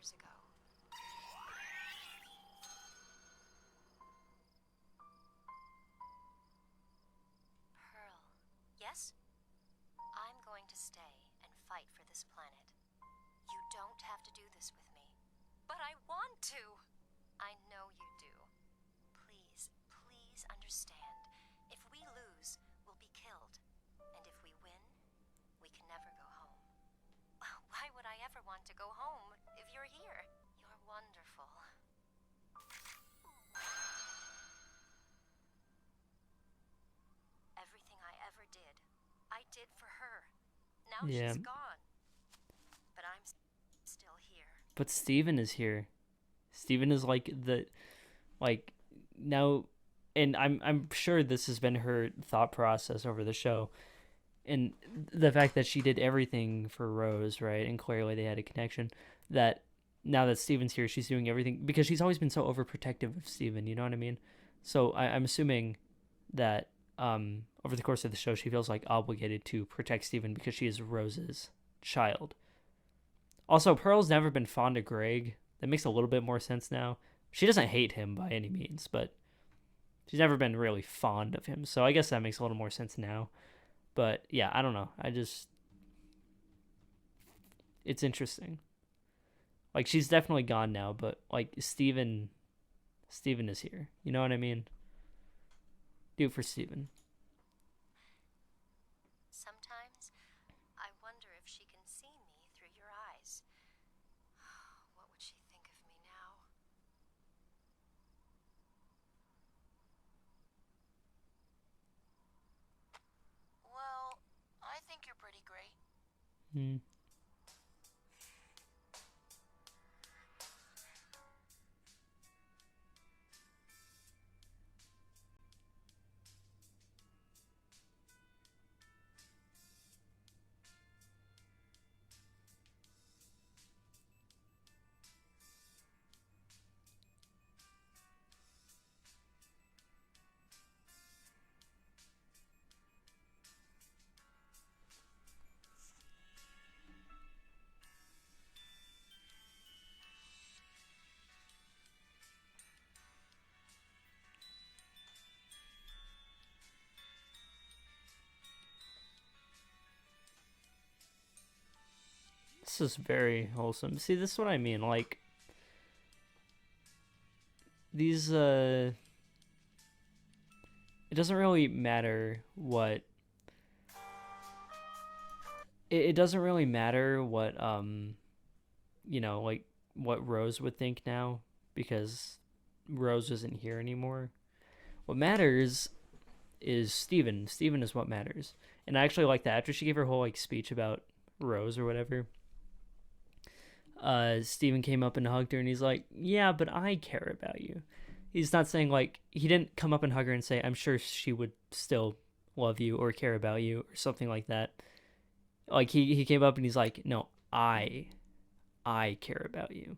years ago. Pearl, yes? I'm going to stay and fight for this planet. You don't have to do this with me. But I want to! I know you do. Please, please understand. If we lose, we'll be killed. And if we win, we can never go home. Why would I ever want to go home if you're here? You're wonderful. Everything I ever did, I did for her. Now Yeah. she's gone. But I'm still here. But Steven is here. Steven is now, and I'm sure this has been her thought process over the show. And the fact that she did everything for Rose, right? And clearly they had a connection. That now that Steven's here, she's doing everything because she's always been so overprotective of Steven, you know what I mean? So I'm assuming that over the course of the show, she feels like obligated to protect Steven because she is Rose's child. Also, Pearl's never been fond of Greg. That makes a little bit more sense now. She doesn't hate him by any means, but she's never been really fond of him. So I guess that makes a little more sense now. But yeah, I don't know. It's interesting. Like, she's definitely gone now, but like Steven is here. You know what I mean? Do it for Steven. Sometimes I wonder if she can see me through your eyes. What would she think of me now? Well, I think you're pretty great. Hmm. This is very wholesome. See, this is what I mean. Like, these, it doesn't really matter what. It doesn't really matter what, like, what Rose would think now, because Rose isn't here anymore. What matters is Steven. Steven is what matters. And I actually like that. After she gave her whole, like, speech about Rose or whatever, Steven came up and hugged her, and he's like, yeah, but I care about you. He's not saying, like, he didn't come up and hug her and say, I'm sure she would still love you or care about you or something like that. Like, he came up and he's like, no, I care about you.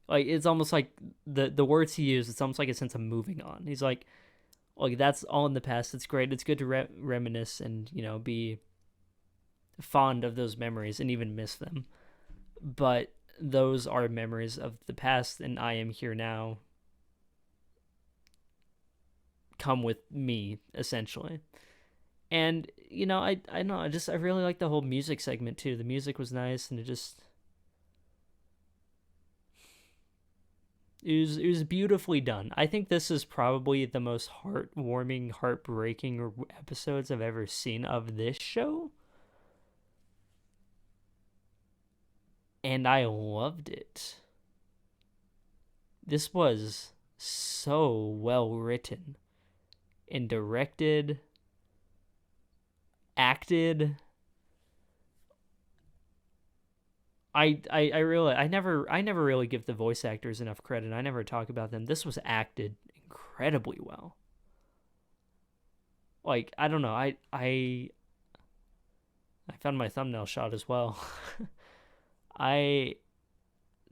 Like, it's almost like the words he used, it's almost like a sense of moving on. He's like, that's all in the past. It's great. It's good to reminisce and, be fond of those memories and even miss them. But those are memories of the past, and I am here now. Come with me, essentially. And, I know, I really like the whole music segment, too. The music was nice, and it was beautifully done. I think this is probably the most heartwarming, heartbreaking episodes I've ever seen of this show. And I loved it. This was so well written and directed, acted. I never really give the voice actors enough credit. I never talk about them. This was acted incredibly well. Like, I don't know. I found my thumbnail shot as well.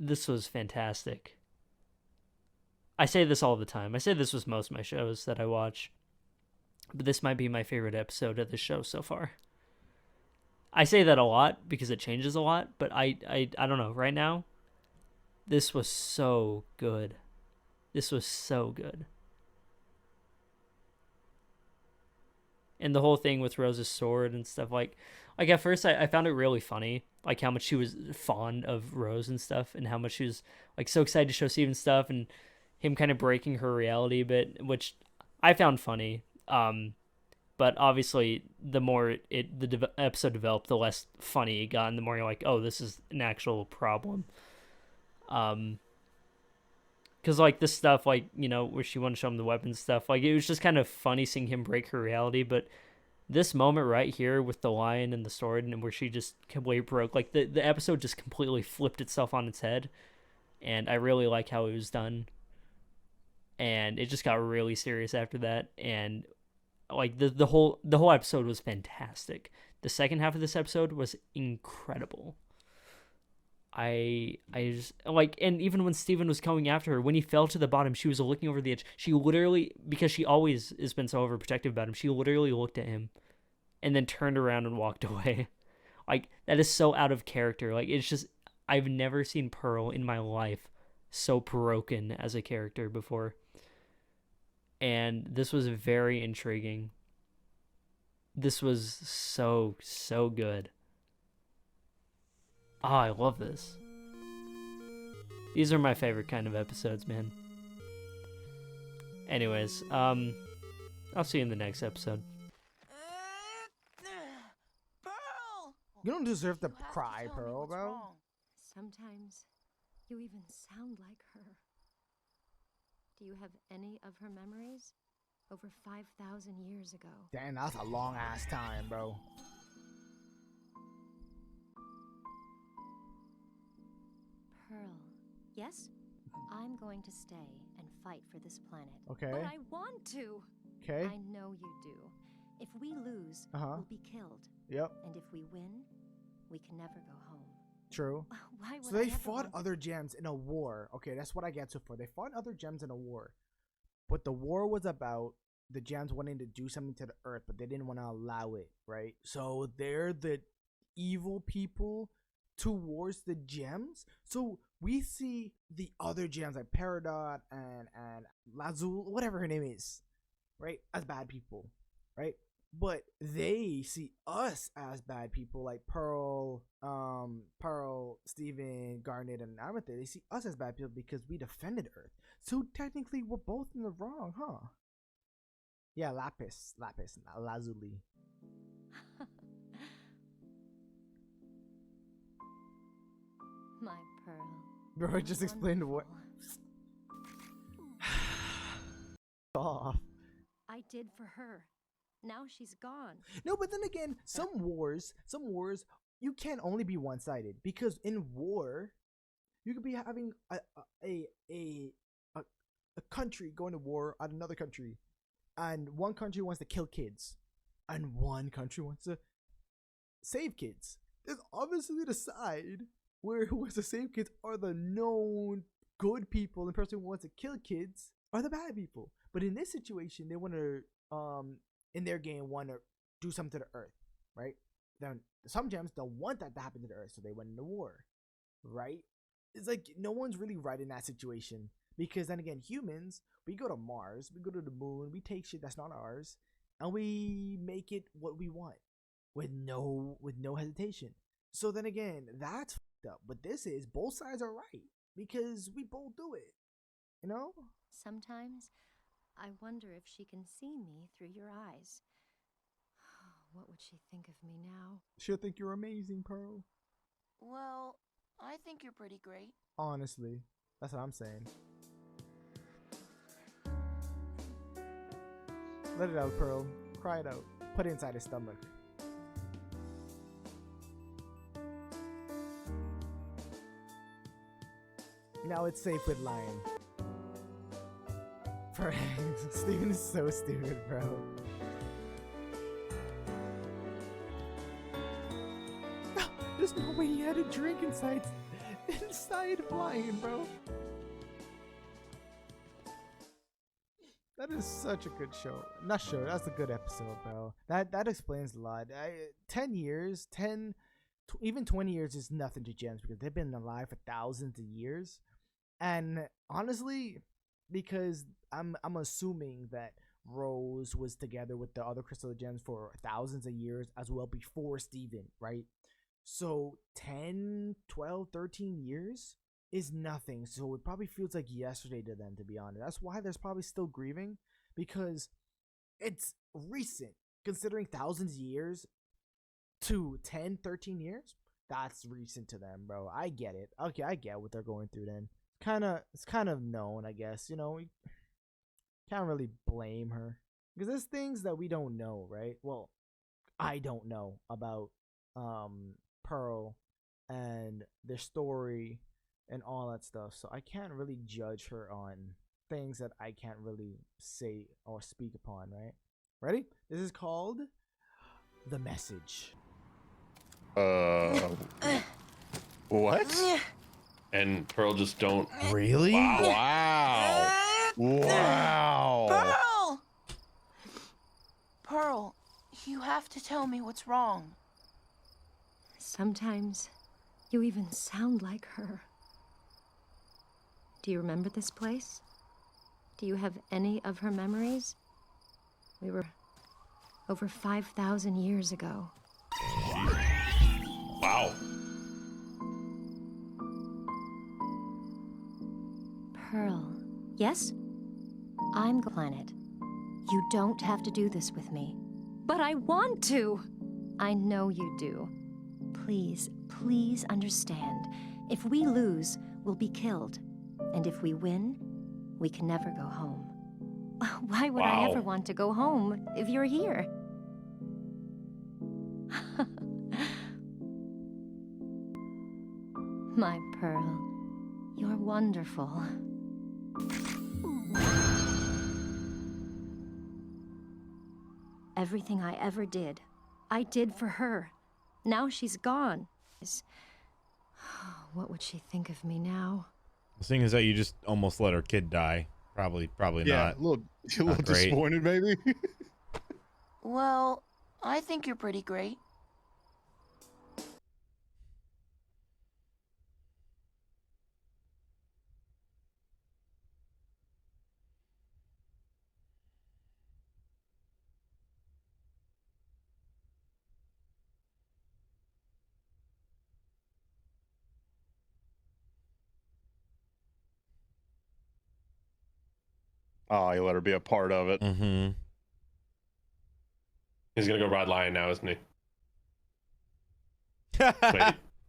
This was fantastic. I say this all the time. I say this with most of my shows that I watch. But this might be my favorite episode of the show so far. I say that a lot because it changes a lot, but I don't know. Right now, This was so good. This was so good. And the whole thing with Rose's sword and stuff, like at first I found it really funny, like how much she was fond of Rose and stuff, and how much she was like so excited to show Steven stuff, and him kind of breaking her reality a bit, which I found funny. But obviously, the more episode developed, the less funny it got, and the more you're like, oh, this is an actual problem. Because like this stuff, like, you know, where she wanted to show him the weapons stuff, like it was just kind of funny seeing him break her reality. But this moment right here with the lion and the sword, and where she just completely broke, like the episode just completely flipped itself on its head, and I really like how it was done. And it just got really serious after that, and like the whole episode was fantastic. The second half of this episode was incredible. I just like, and even when Steven was coming after her, when he fell to the bottom, she was looking over the edge. She literally, because she always has been so overprotective about him, she literally looked at him and then turned around and walked away. Like, that is so out of character. Like, it's just, I've never seen Pearl in my life so broken as a character before. And this was very intriguing. This was so good. Oh, I love this. These are my favorite kind of episodes, man. Anyways, I'll see you in the next episode. Pearl! You don't deserve to You have cry, tell me Pearl, what's bro. wrong. Sometimes you even sound like her. Do you have any of her memories? Over 5,000 years ago. Damn, that's a long ass time, bro. Pearl, yes? I'm going to stay and fight for this planet. Okay. But I want to. Okay. I know you do. If we lose, we'll be killed. Yep. And if we win, we can never go home. True. Why would So they I ever fought want other gems in a war. Okay, that's what I get so far. They fought other gems in a war. But the war was about the gems wanting to do something to the earth, but they didn't want to allow it, right? So they're the evil people towards the gems. So we see the other gems like Peridot and Lazul, whatever her name is, right, as bad people, right? But they see us as bad people, like Pearl, Steven, Garnet, and Amethyst. They see us as bad people because we defended Earth. So technically, we're both in the wrong, huh? Yeah, Lapis, Lazuli. My Pearl. Bro, just explained what. Off. I did for her. Now she's gone. No, but then again, some wars, you can't only be one-sided, because in war, you could be having a country going to war on another country, and one country wants to kill kids, and one country wants to save kids. There's obviously the side who wants to save kids are the known good people, and the person who wants to kill kids are the bad people. But in this situation, they want to in their game want to do something to the earth, right? Then some gems don't want that to happen to the earth, so they went into war, right? It's like no one's really right in that situation, because then again, humans, we go to Mars, we go to the moon, we take shit that's not ours, and we make it what we want with no hesitation. So then again, that's fucked up. But this is, both sides are right, because we both do it, you know? Sometimes I wonder if she can see me through your eyes. What would she think of me now? She'll think you're amazing, Pearl. Well, I think you're pretty great. Honestly, that's what I'm saying. Let it out, Pearl. Cry it out. Put it inside his stomach. Now it's safe with Lion. Steven is so stupid, bro. There's no way he had a drink inside Lion, bro. That is such a good show. Not sure. That's a good episode, bro. That explains a lot. 10 years, 10 even 20 years is nothing to gems because they've been alive for thousands of years. And honestly, because I'm assuming that Rose was together with the other crystal gems for thousands of years as well before Steven, right? So 10, 12, 13 years is nothing. So it probably feels like yesterday to them, to be honest. That's why there's probably still grieving, because it's recent. Considering thousands of years to 10, 13 years, that's recent to them, bro. I get it. Okay, I get what they're going through then. It's kind of known, I guess. You know, we can't really blame her because there's things that we don't know, right? Well, I don't know about Pearl and their story and all that stuff, so I can't really judge her on things that I can't really say or speak upon, right? Ready? This is called The Message. What? And Pearl just don't. Really? Wow. Wow. Pearl! Pearl, you have to tell me what's wrong. Sometimes you even sound like her. Do you remember this place? Do you have any of her memories? We were over 5,000 years ago. Wow. Pearl, yes? I'm the planet. You don't have to do this with me. But I want to! I know you do. Please, please understand. If we lose, we'll be killed. And if we win, we can never go home. Why would I ever want to go home if you're here? My Pearl, you're wonderful. Everything I ever did, I did for her. Now she's gone. What would she think of me now? The thing is that you just almost let her kid die. Probably Yeah, not. a little great. disappointed, maybe. Well, I think you're pretty great. Oh, you let her be a part of it. Mm-hmm. He's gonna go ride lion now, isn't he?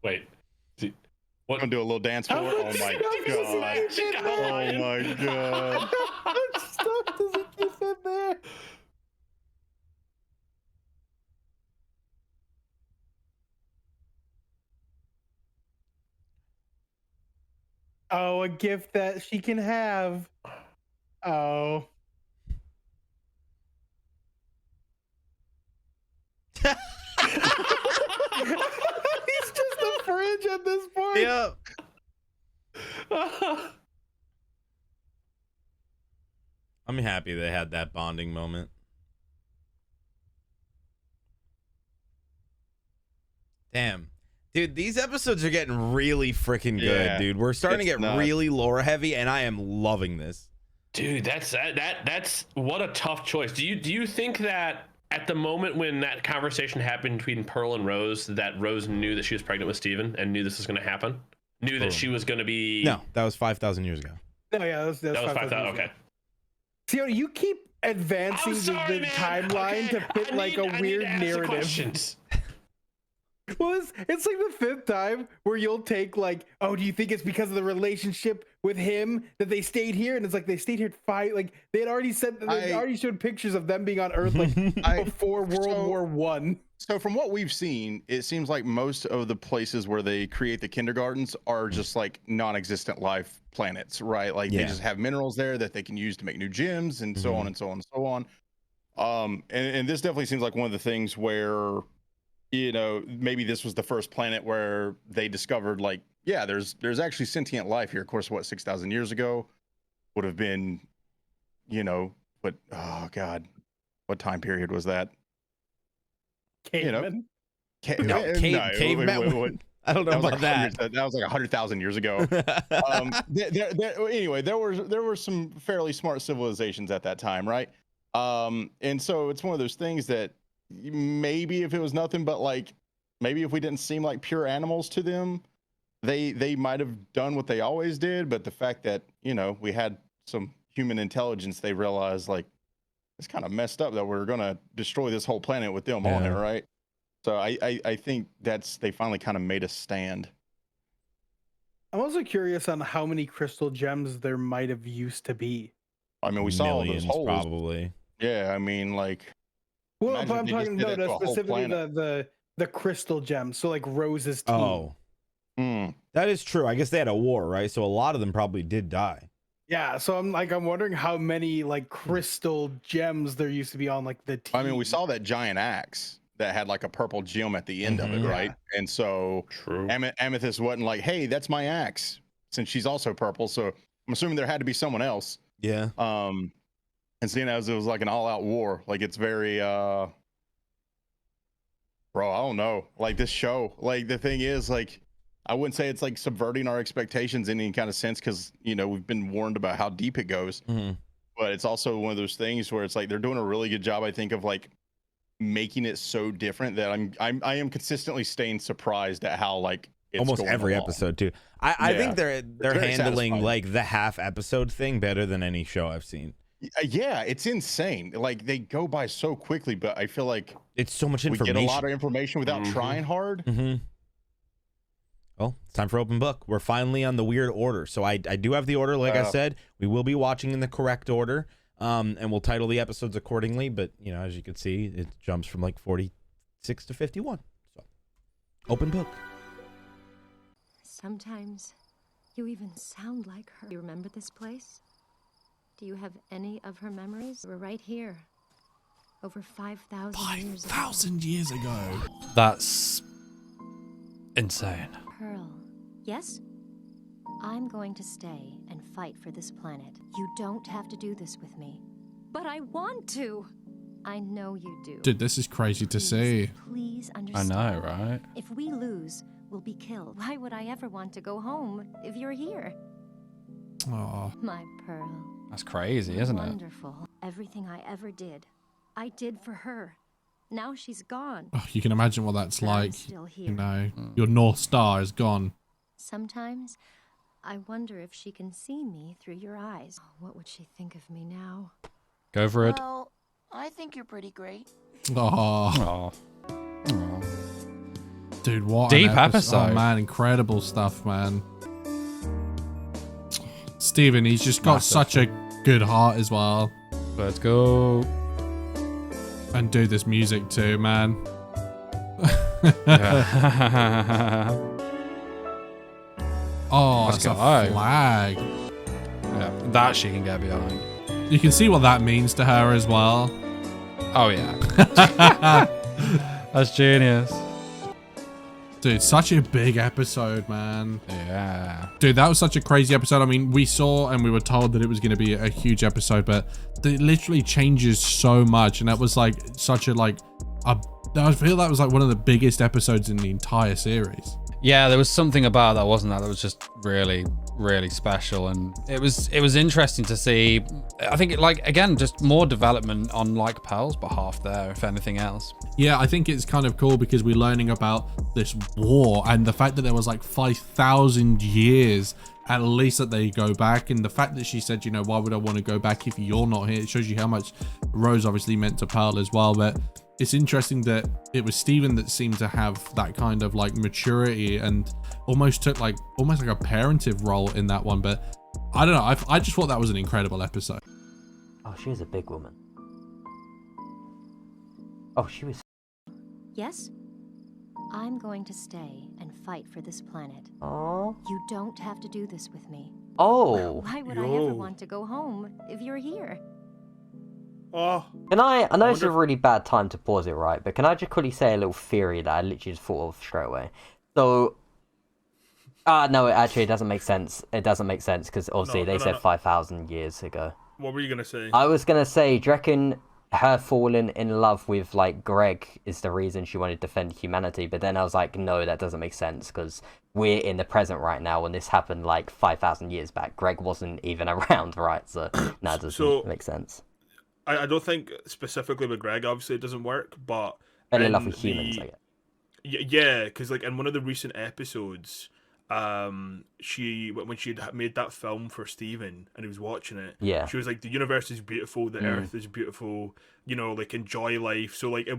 Wait. What? Gonna do a little dance for it. Oh my god. Oh my god. Stop, does it keep it there? Oh, a gift that she can have. Oh. He's just a fridge at this point. Yep. I'm happy they had that bonding moment. Damn. Dude, these episodes are getting really freaking good, Yeah, dude. We're starting to it's get nuts. really lore heavy, and I am loving this. Dude, that's what a tough choice. Do you think that at the moment when that conversation happened between Pearl and Rose, that Rose knew that she was pregnant with Steven and knew this was going to happen? Knew that she was going to be... No, that was 5,000 years ago. No, yeah, that was 5,000. Okay. See, you keep advancing the timeline to fit like a weird narrative. Questions. Well, it's like the fifth time where you'll take like, oh, do you think it's because of the relationship with him that they stayed here? And it's like they stayed here like they had already said that they already showed pictures of them being on Earth like before World War One. So from what we've seen, it seems like most of the places where they create the kindergartens are just like non-existent life planets, right? Like they just have minerals there that they can use to make new gems and so on and so on and so on. And this definitely seems like one of the things where, you know, maybe this was the first planet where they discovered like, yeah, there's actually sentient life here. Of course, what, 6,000 years ago would have been, you know, but oh God, what time period was that? Caveman. You know, caveman. I don't know about that. That was like 100,000 years ago. Anyway, there were some fairly smart civilizations at that time, right? And so it's one of those things that maybe if it was nothing but like, maybe if we didn't seem like pure animals to them, they might have done what they always did. But the fact that, you know, we had some human intelligence, they realized like it's kind of messed up that we're gonna destroy this whole planet with them on it, right? So I think they finally kind of made a stand. I'm also curious on how many crystal gems there might have used to be. I mean, we saw all those holes. Probably. Yeah, I mean, like. Well, I'm talking specifically the crystal gems. So like Rose's team. Oh, that is true. I guess they had a war, right? So a lot of them probably did die. Yeah, so I'm wondering how many like crystal gems there used to be on like the team. I mean, we saw that giant axe that had like a purple gem at the end of it, right? And so Amethyst wasn't like, hey, that's my axe, since she's also purple. So I'm assuming there had to be someone else. Yeah. And seeing as it was like an all-out war, like it's very bro, I don't know. Like this show, like the thing is, like I wouldn't say it's like subverting our expectations in any kind of sense, because you know we've been warned about how deep it goes. But it's also one of those things where it's like they're doing a really good job, I think, of like making it so different that I am consistently staying surprised at how like it's almost every episode too. I think they're handling satisfying. like the half episode thing better than any show I've seen. Yeah, it's insane. Like they go by so quickly, but I feel like it's so much information. We get a lot of information without trying hard. Well, it's time for open book. We're finally on the weird order. So I do have the order, like I said. We will be watching in the correct order. And we'll title the episodes accordingly, but you know, as you can see, it jumps from like 46 to 51. So, open book. Sometimes you even sound like her. You remember this place? Do you have any of her memories? We're right here. Over 5,000 years ago. 5,000 years ago. That's insane. Pearl, yes? I'm going to stay and fight for this planet. You don't have to do this with me. But I want to. I know you do. Dude, this is crazy to see. Please understand. I know, right? If we lose, we'll be killed. Why would I ever want to go home if you're here? Oh, my Pearl. That's crazy, isn't it? Wonderful. Everything I ever did, I did for her. Now she's gone. Oh, you can imagine what that's But I'm like. still here. You know, your North Star is gone. Sometimes I wonder if she can see me through your eyes. Oh, what would she think of me now? Go for it. Well, I think you're pretty great. Oh. Dude, what deep an episode. Oh man, incredible stuff, man. Steven, he's just got such a good heart as well. Let's go. And dude, this music too, man. Oh, Let's it's a go. flag. Yeah, that she can get behind. You can see what that means to her as well. Oh yeah. That's genius. Dude, such a big episode, man. Yeah. Dude, that was such a crazy episode. I mean, we saw and we were told that it was going to be a huge episode, but it literally changes so much. And that was like such a I feel that was like one of the biggest episodes in the entire series. Yeah, there was something about that, wasn't there? That was just really, really special, and it was interesting to see. I think again, just more development on like Pearl's behalf there, if anything else. Yeah, I think it's kind of cool because we're learning about this war and the fact that there was like 5,000 years at least that they go back, and the fact that she said, you know, why would I want to go back if you're not here? It shows you how much Rose obviously meant to Pearl as well. But it's interesting that it was Steven that seemed to have that kind of like maturity and almost took like a parentive role in that one. But I don't know, I just thought that was an incredible episode. Oh, she was a big woman. Oh, she was. Yes? I'm going to stay and fight for this planet. Oh. You don't have to do this with me. Oh. Why would I ever want to go home if you're here? Oh. I know it's a really bad time to pause it, right? But can I just quickly say a little theory that I literally just thought of straight away? So, no, it doesn't make sense. It doesn't make sense because obviously they said 5,000 years ago. What were you going to say? I was going to say, do you reckon her falling in love with like Greg is the reason she wanted to defend humanity. But then I was like, no, that doesn't make sense because we're in the present right now, and this happened like 5,000 years back. Greg wasn't even around, right? So that doesn't make sense. I don't think specifically with Greg, obviously it doesn't work, but fell in love with humans, I guess. Yeah, because like in one of the recent episodes, when she had made that film for Steven and he was watching it, yeah, she was like, the universe is beautiful, the earth is beautiful, you know, like enjoy life. So like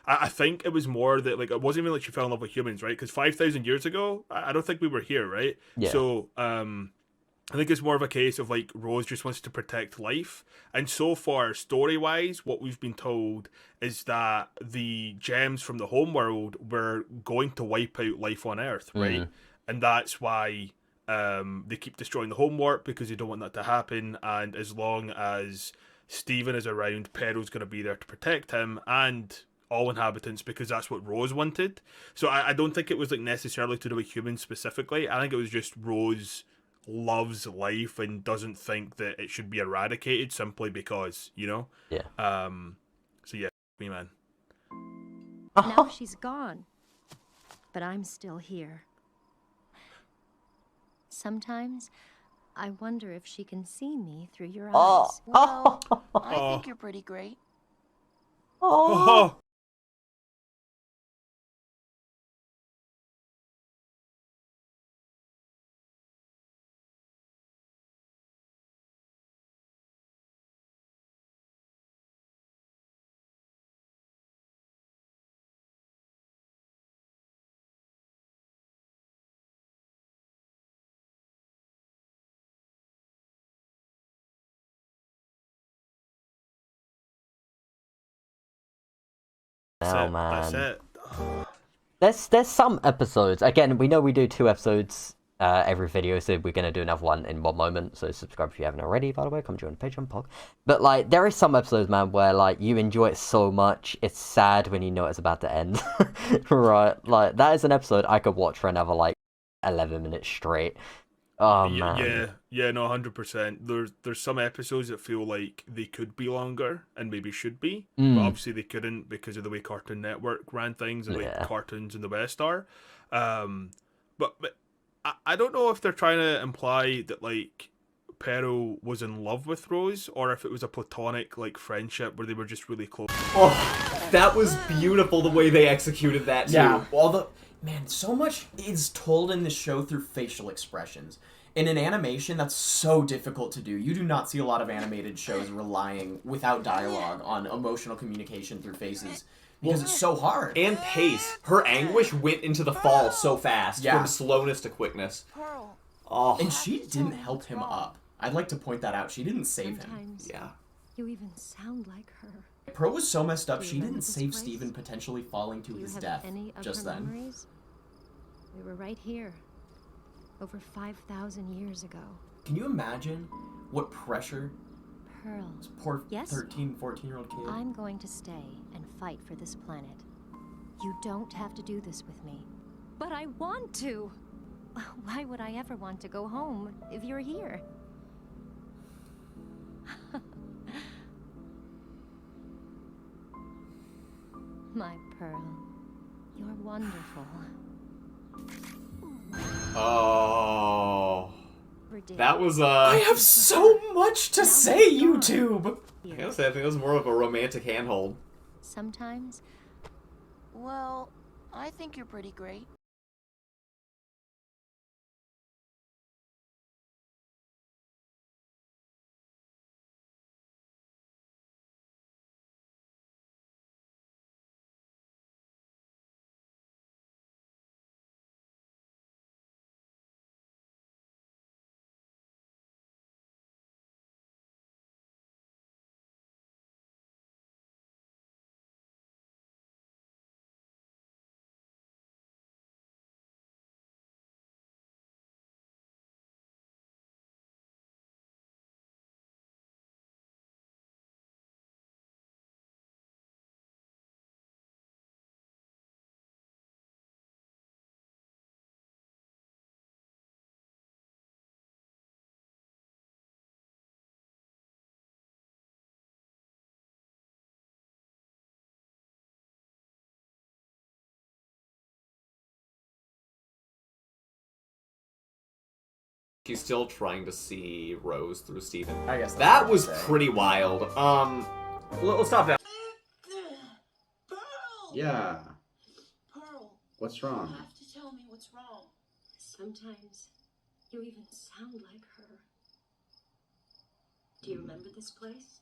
I think it was more that like it wasn't even like she fell in love with humans, right? Because 5,000 years ago, I don't think we were here, right? Yeah. So I think it's more of a case of like Rose just wants to protect life. And so far, story-wise, what we've been told is that the gems from the homeworld were going to wipe out life on Earth, right? And that's why they keep destroying the homeworld, because they don't want that to happen. And as long as Steven is around, Perro's going to be there to protect him and all inhabitants, because that's what Rose wanted. So I don't think it was like necessarily to do with humans specifically. I think it was just Rose loves life and doesn't think that it should be eradicated simply because, you know? Yeah. So yeah, me man. Now she's gone. But I'm still here. Sometimes I wonder if she can see me through your eyes. Well, I think you're pretty great. Oh. Oh man. That's it. There's some episodes. Again, we know we do 2 episodes every video, so we're gonna do another one in one moment. So subscribe if you haven't already. By the way, come join the Patreon pod. But like, there is some episodes, man, where like you enjoy it so much, it's sad when you know it's about to end. Right? Like that is an episode I could watch for another like 11 minutes straight. Oh man. Yeah, no, 100%. There's some episodes that feel like they could be longer and maybe should be, but obviously they couldn't because of the way Cartoon Network ran things and like cartoons in the West are. But I don't know if they're trying to imply that like Perro was in love with Rose, or if it was a platonic like friendship where they were just really close. Oh, that was beautiful the way they executed that too. Yeah. Man, so much is told in this show through facial expressions. In an animation, that's so difficult to do. You do not see a lot of animated shows relying without dialogue on emotional communication through faces. Because it's so hard. And pace. Her anguish went into the fall so fast. Yeah. From slowness to quickness. Oh. And she didn't help him up. I'd like to point that out. She didn't save him. Yeah. You even sound like her. Pearl was so messed up, she didn't save Steven potentially falling to his death just then. Memories? We were right here. Over 5,000 years ago. Can you imagine what pressure Pearl. this poor Yes? 13, 14-year-old kid? I'm going to stay and fight for this planet. You don't have to do this with me. But I want to! Why would I ever want to go home if you're here? My Pearl, you're wonderful. Oh. That was I have so much to say, YouTube! I gotta say, I think it was more of a romantic handhold. Sometimes. Well, I think you're pretty great. She's still trying to see Rose through Steven. I guess that was pretty wild. Let's stop that. Yeah. Pearl. What's wrong? You have to tell me what's wrong. Sometimes you even sound like her. Do you remember this place?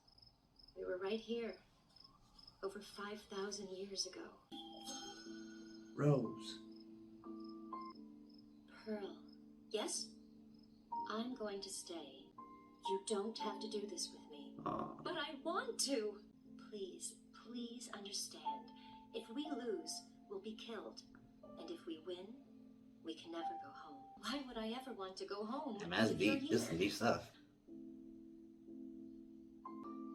We were right here, over 5,000 years ago. Rose. Pearl. Yes? I'm going to stay. You don't have to do this with me. But I want to. Please, please understand. If we lose, we'll be killed. And if we win, we can never go home. Why would I ever want to go home? Man, that's deep. This is deep stuff.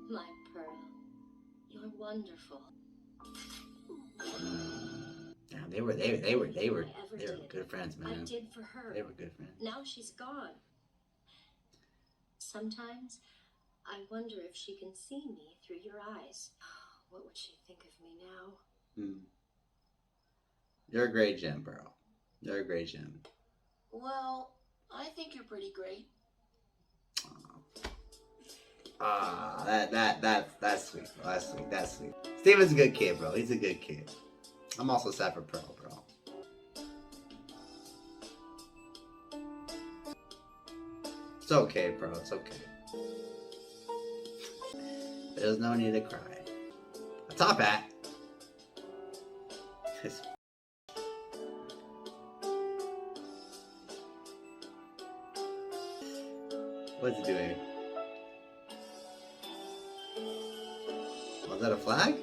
My Pearl, you're wonderful. Damn, they were good friends, man. I did for her. They were good friends. Now she's gone. Sometimes I wonder if she can see me through your eyes. What would she think of me now? You're a great gem, Pearl. You're a great gem. Well, I think you're pretty great. That's sweet, bro. That's sweet. That's sweet. Steven's a good kid, bro. He's a good kid. I'm also sad for Pearl, bro. It's okay, bro. It's okay. There's no need to cry. A top hat. What's he doing? Was that a flag?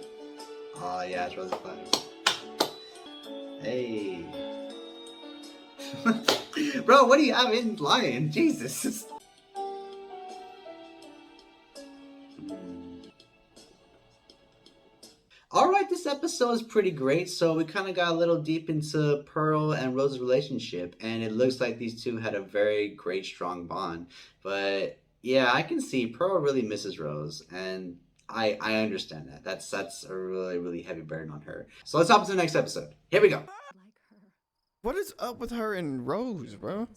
Oh yeah, it was a flag. Hey. Bro, what do you have in Lion? Jesus. Alright, this episode is pretty great. So we kind of got a little deep into Pearl and Rose's relationship, and it looks like these two had a very great, strong bond. But yeah, I can see Pearl really misses Rose, and I understand that. That's a really, really heavy burden on her. So let's hop into the next episode. Here we go. What is up with her and Rose, bro?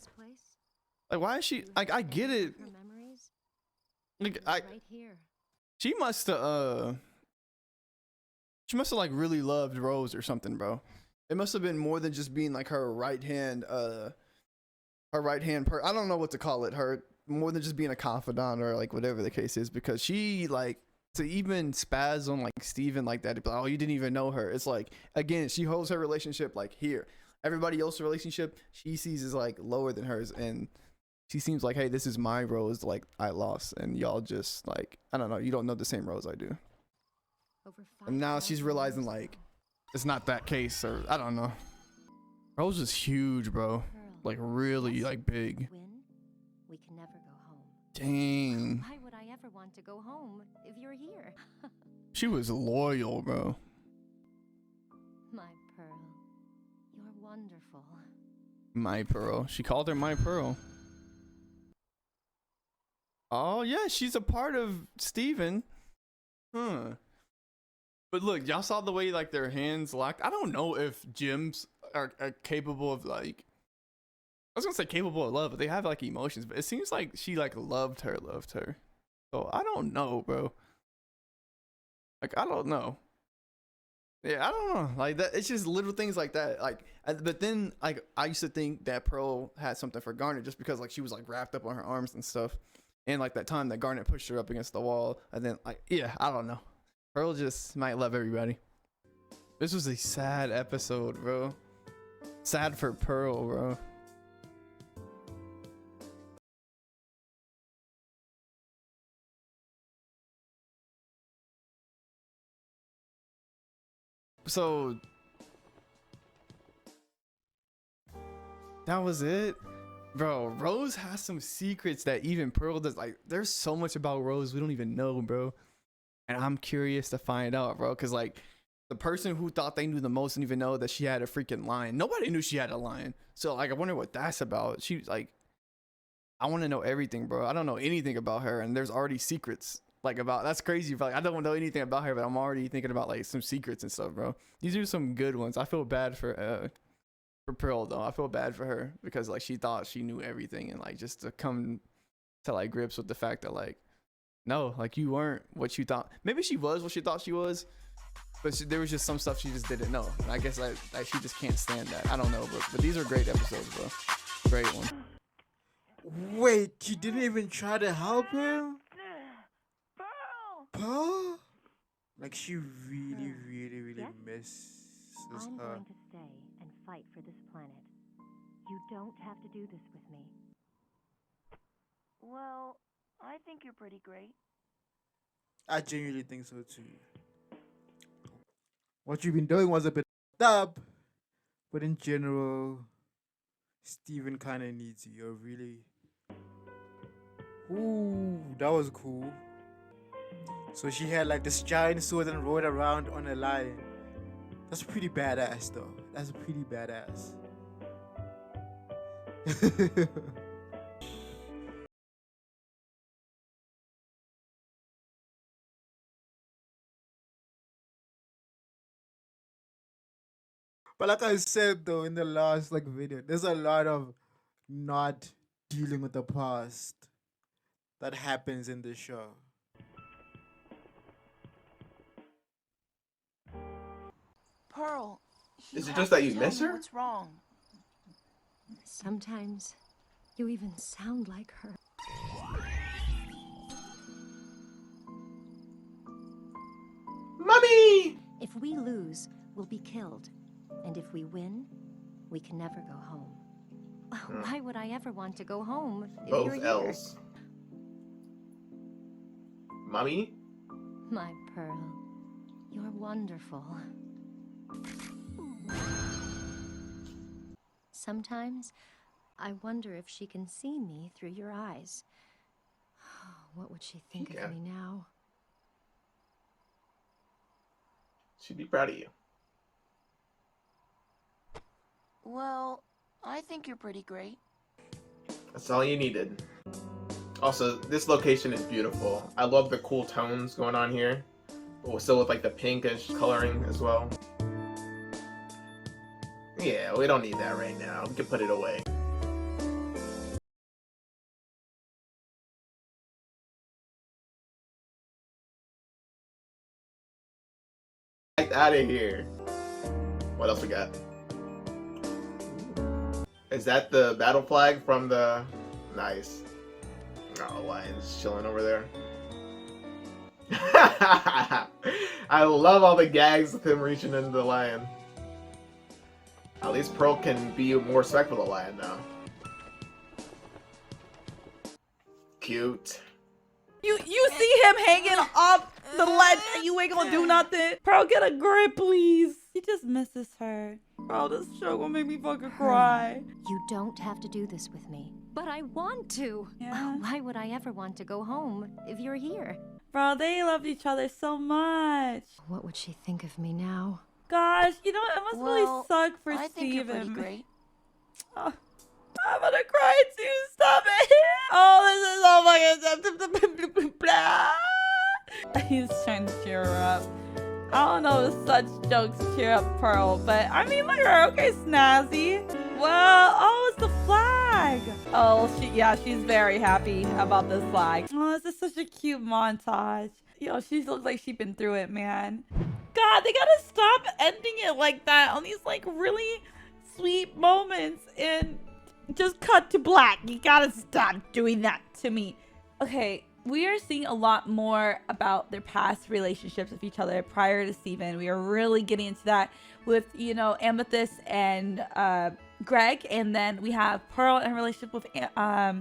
Like, why is she? Like, I get it. Like, she must have like really loved Rose or something, bro. It must have been more than just being like her right hand. I don't know what to call it. Her more than just being a confidant or like whatever the case is, because she like to even spaz on like Steven like that. Oh, you didn't even know her. It's like, again, she holds her relationship like here. Everybody else's relationship she sees is like lower than hers, and she seems like, hey, this is my Rose, like I lost, and y'all just like, I don't know, you don't know the same Rose I do. And now she's realizing like it's not that case, or I don't know. Rose is huge, bro. Like really like big. We can never go home. Dang. Why would I ever want to go home if you're here? She was loyal, bro. My Pearl, you're wonderful. My Pearl. She called her My Pearl. Oh yeah, she's a part of Steven. Huh. But look, y'all saw the way like their hands locked. I don't know if gems are capable of like, I was gonna say capable of love, but they have like emotions. But it seems like she like loved her. So I don't know, bro. Like I don't know. Yeah, I don't know. Like that, it's just little things like that. Like, but then like I used to think that Pearl had something for Garnet just because like she was like wrapped up on her arms and stuff, and like that time that Garnet pushed her up against the wall, and then like yeah, I don't know. Pearl just might love everybody. This was a sad episode, bro. Sad for Pearl, bro. So that was it, bro. Rose has some secrets that even Pearl does. Like, there's so much about Rose we don't even know, bro. And I'm curious to find out, bro. Cause like the person who thought they knew the most didn't even know that she had a freaking lion. Nobody knew she had a lion. So like, I wonder what that's about. She like, I want to know everything, bro. I don't know anything about her, and there's already secrets. Like about, that's crazy, but like, I don't know anything about her, but I'm already thinking about like some secrets and stuff, bro. These are some good ones. I feel bad for for Pearl though. I feel bad for her because like she thought she knew everything, and like just to come to like grips with the fact that like no, like you weren't what you thought. Maybe she was what she thought she was, but there was just some stuff she just didn't know. And I guess like she just can't stand that. I don't know, but these are great episodes, bro. Great one. Wait, you didn't even try to help him? Pearl? Like she really misses I'm her. going to stay and fight for this planet. You don't have to do this with me. Well, I think you're pretty great. I genuinely think so too. What you've been doing was a bit up, but in general, Steven kind of needs you. You're really. Ooh, that was cool. So she had like this giant sword and rode around on a lion. That's pretty badass though. That's pretty badass. But like I said though in the last like video, there's a lot of not dealing with the past that happens in this show. Pearl. Is it just that you miss her? What's wrong? Sometimes you even sound like her. Mommy! If we lose, we'll be killed. And if we win, we can never go home. Why would I ever want to go home if you're Both here? L's. Mommy? My Pearl, you're wonderful. Sometimes I wonder if she can see me through your eyes. What would she think of me now? She'd be proud of you. Well, I think you're pretty great. That's all you needed. Also, this location is beautiful. I love the cool tones going on here, but still with like the pinkish coloring as well. Yeah, we don't need that right now. We can put it away. Out of here. What else we got? Is that the battle flag from the... Nice. Oh, lion's chilling over there. I love all the gags with him reaching into the lion. At least Pearl can be more respectful of the lion now. Cute. You see him hanging off the ledge and you ain't gonna do nothing? Pearl, get a grip, please. He just misses her. Bro, this show gonna make me fucking cry. You don't have to do this with me. But I want to. Yeah. Why would I ever want to go home if you're here? Bro, they love each other so much. What would she think of me now? Gosh, you know, it must really suck for I think you're pretty Steven. great. Oh, I'm gonna cry too. Stop it. Oh, this is so fucking... He's trying to cheer her up. I don't know if such jokes cheer up Pearl, but I mean, look at her. Okay, snazzy. Well, oh, it's the flag. Oh, she's very happy about this flag. Oh, this is such a cute montage. Yo, she looks like she's been through it, man. God, they gotta stop ending it like that on these like really sweet moments and just cut to black. You gotta stop doing that to me. Okay, we are seeing a lot more about their past relationships with each other prior to Steven. We are really getting into that with, you know, Amethyst and Greg, and then we have Pearl and her relationship with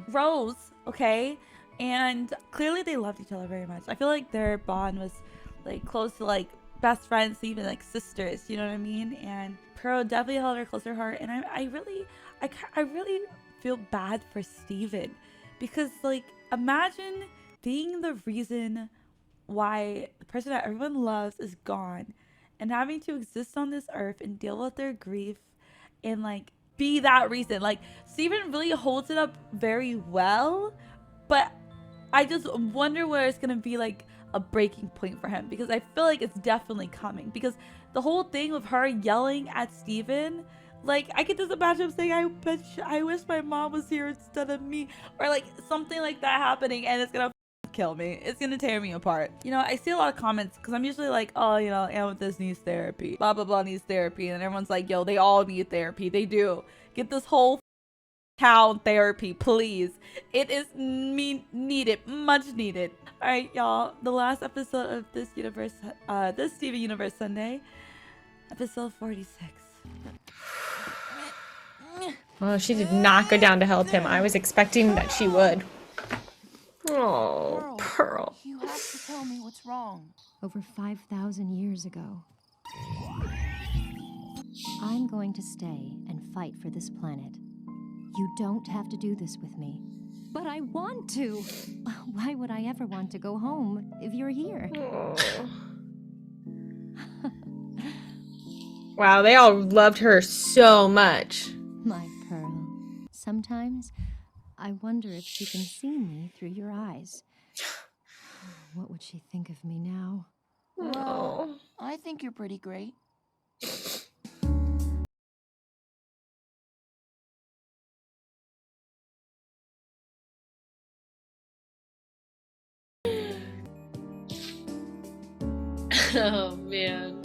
Rose, okay? And clearly they loved each other very much. I feel like their bond was like close to like best friends, even like sisters, you know what I mean? And Pearl definitely held her close to her heart, and I really feel bad for Steven, because like imagine being the reason why the person that everyone loves is gone and having to exist on this earth and deal with their grief and like be that reason. Like Steven really holds it up very well, but I just wonder where it's gonna be like a breaking point for him, because I feel like it's definitely coming, because the whole thing with her yelling at Steven, Like, I could just imagine him saying, I wish my mom was here instead of me. Or like something like that happening, and it's gonna kill me. It's gonna tear me apart. You know, I see a lot of comments because I'm usually like, oh, you know, Amethyst needs therapy. Blah, blah, blah needs therapy. And everyone's like, yo, they all need therapy. They do. Get this whole town therapy, please. It is needed. Much needed. Alright, y'all. The last episode of this universe, this TV Universe Sunday. Episode 46. Oh, she did not go down to help him. I was expecting that she would. Oh, Pearl. You have to tell me what's wrong. Over 5,000 years ago. I'm going to stay and fight for this planet. You don't have to do this with me. But I want to. Why would I ever want to go home if you're here? Wow, they all loved her so much. My Pearl. Sometimes I wonder if she can see me through your eyes. What would she think of me now? Well, I think you're pretty great. Oh, man.